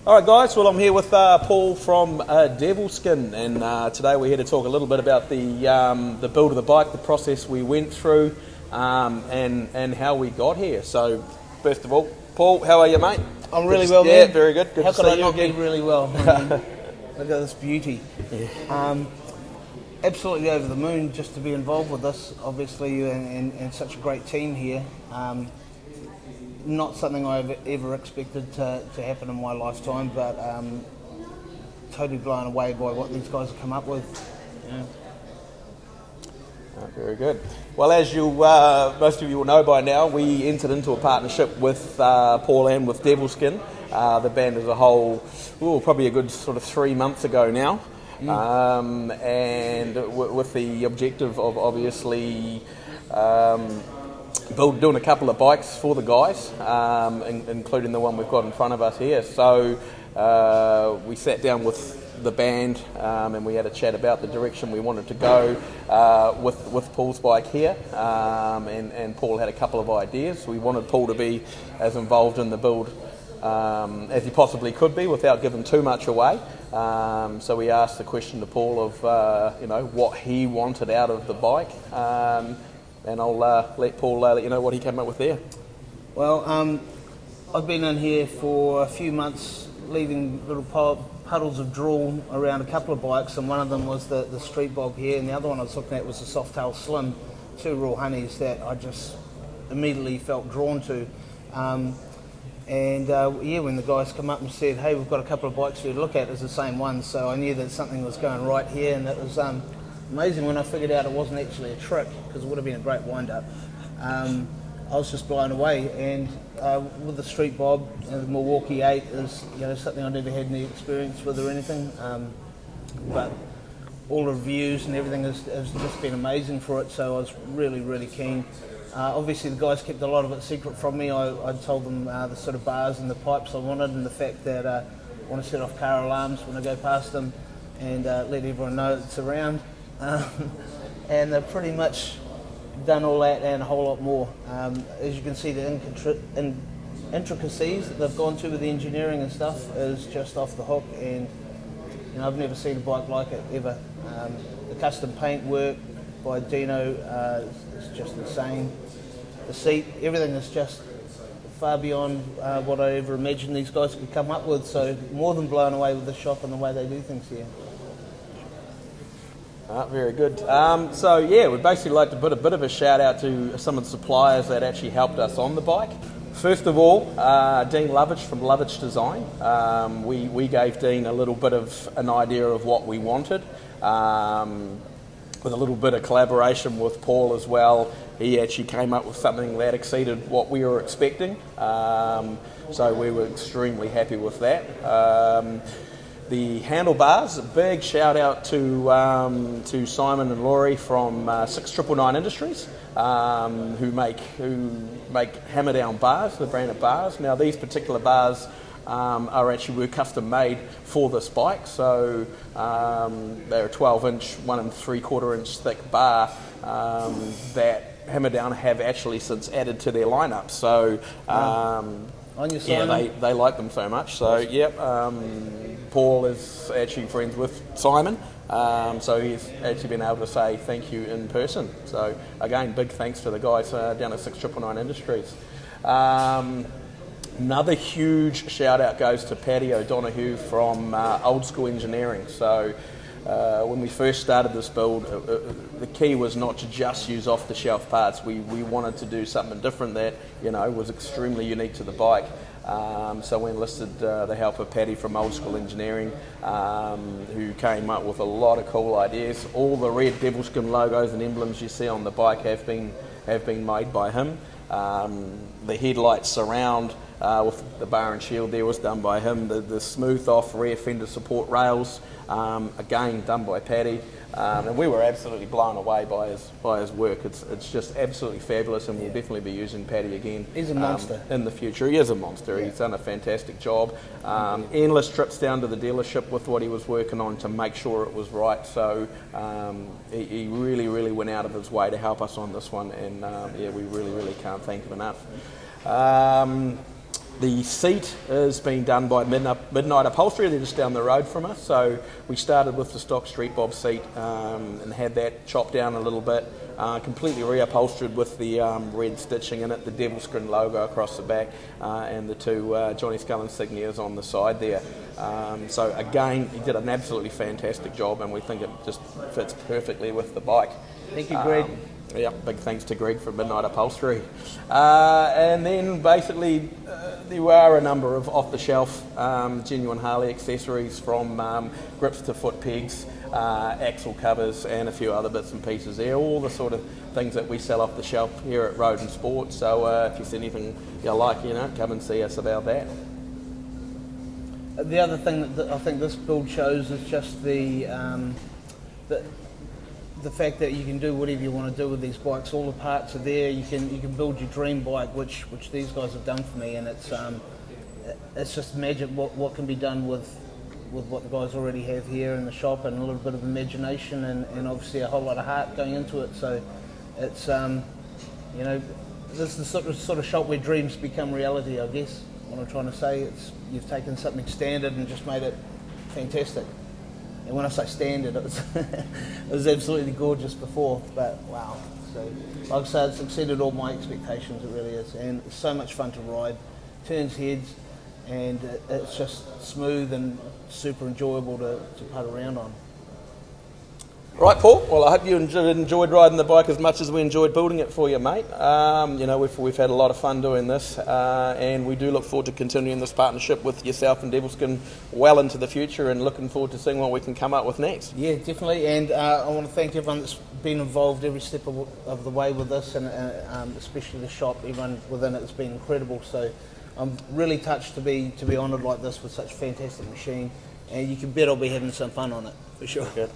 Alright guys, well I'm here with Paul from Devilskin, and today we're here to talk a little bit about the build of the bike, the process we went through, and how we got here. So first of all, Paul, how are you, mate? I'm really well, man. Yeah, very good. Good how to could see I you not again. be really well? I mean, look at this beauty. Yeah. Absolutely over the moon just to be involved with this, obviously, and such a great team here. Not something I've ever expected to happen in my lifetime, but totally blown away by what these guys have come up with. Yeah. Very good. Well, as you most of you will know by now, we entered into a partnership with Paul and with Devilskin, the band as a whole, probably a good sort of 3 months ago now. And with the objective of obviously doing a couple of bikes for the guys, including the one we've got in front of us here. So we sat down with the band and we had a chat about the direction we wanted to go with Paul's bike here, and Paul had a couple of ideas. We wanted Paul to be as involved in the build as he possibly could be without giving too much away. So we asked the question to Paul of what he wanted out of the bike, and I'll let Paul let you know what he came up with there. Well, I've been in here for a few months, leaving little puddles of drool around a couple of bikes, and one of them was the street bog here, and the other one I was looking at was the Softail Slim, two raw honeys that I just immediately felt drawn to. When the guys come up and said, hey, we've got a couple of bikes for you to look at, it's the same one, so I knew that something was going right here, and it was amazing when I figured out it wasn't actually a trick, because it would have been a great wind-up. I was just blown away, and with the Street Bob and the Milwaukee 8 is something I never had any experience with or anything, but all the reviews and everything has just been amazing for it, so I was really, really keen. Obviously the guys kept a lot of it secret from me. I told them the sort of bars and the pipes I wanted, and the fact that I want to set off car alarms when I go past them, and let everyone know it's around. And they've pretty much done all that and a whole lot more. As you can see, the intricacies that they've gone to with the engineering and stuff is just off the hook, and I've never seen a bike like it ever. The custom paint work by Dino is just insane. The seat, everything is just far beyond what I ever imagined these guys could come up with, so more than blown away with the shop and the way they do things here. Very good. We'd basically like to put a bit of a shout out to some of the suppliers that actually helped us on the bike. First of all, Dean Lovitch from Lovitch Design. We gave Dean a little bit of an idea of what we wanted, with a little bit of collaboration with Paul as well. He actually came up with something that exceeded what we were expecting, so we were extremely happy with that. The handlebars, a big shout out to Simon and Laurie from 6999 Industries, who make hammer down bars, the brand of bars. Now these particular bars were custom made for this bike, so they're a 12-inch, 1 3/4 inch thick bar that Hammer Down have actually since added to their lineup. So they like them so much. So Paul is actually friends with Simon, so he's actually been able to say thank you in person. So again, big thanks to the guys down at 6999 Industries. Another huge shout out goes to Paddy O'Donoghue from Old School Engineering. So when we first started this build, the key was not to just use off the shelf parts. We wanted to do something different that was extremely unique to the bike. So we enlisted the help of Paddy from Old School Engineering, who came up with a lot of cool ideas. All the red Devilskin logos and emblems you see on the bike have been made by him. The headlight surround with the bar and shield there was done by him. The smooth off rear fender support rails, again done by Paddy. And we were absolutely blown away by his work. It's just absolutely fabulous, and we'll definitely be using Paddy again. He's a monster. In the future. He is a monster. Yeah. He's done a fantastic job. Endless trips down to the dealership with what he was working on to make sure it was right. So he really, really went out of his way to help us on this one, and we really, really can't thank him enough. The seat is being done by Midnight Upholstery. They're just down the road from us. So we started with the stock Street Bob seat and had that chopped down a little bit, completely reupholstered with the red stitching in it, the Devilskin logo across the back, and the two Johnny Skull insignias on the side there. So again, he did an absolutely fantastic job, and we think it just fits perfectly with the bike. Thank you, Greg. Yeah, big thanks to Greg from Midnight Upholstery. And then basically there are a number of off-the-shelf genuine Harley accessories, from grips to foot pegs, axle covers, and a few other bits and pieces there. All the sort of things that we sell off the shelf here at Road and Sport. So if you see anything you like, come and see us about that. The other thing that I think this build shows is just the fact that you can do whatever you want to do with these bikes. All the parts are there. You can build your dream bike, which these guys have done for me, and it's just magic what can be done with what the guys already have here in the shop, and a little bit of imagination and obviously a whole lot of heart going into it. So it's this is the sort of shop where dreams become reality, I guess. What I'm trying to say, it's you've taken something standard and just made it fantastic. And when I say standard, it was absolutely gorgeous before, but wow. So, like I said, it's exceeded all my expectations, it really is. And it's so much fun to ride, turns heads, and it's just smooth and super enjoyable to putt around on. Right, Paul. Well, I hope you enjoyed riding the bike as much as we enjoyed building it for you, mate. We've had a lot of fun doing this, and we do look forward to continuing this partnership with yourself and Devilskin well into the future, and looking forward to seeing what we can come up with next. Yeah, definitely. And I want to thank everyone that's been involved every step of the way with this, and especially the shop. Everyone within it has been incredible. So I'm really touched to be honoured like this with such a fantastic machine, and you can bet I'll be having some fun on it for sure. Good.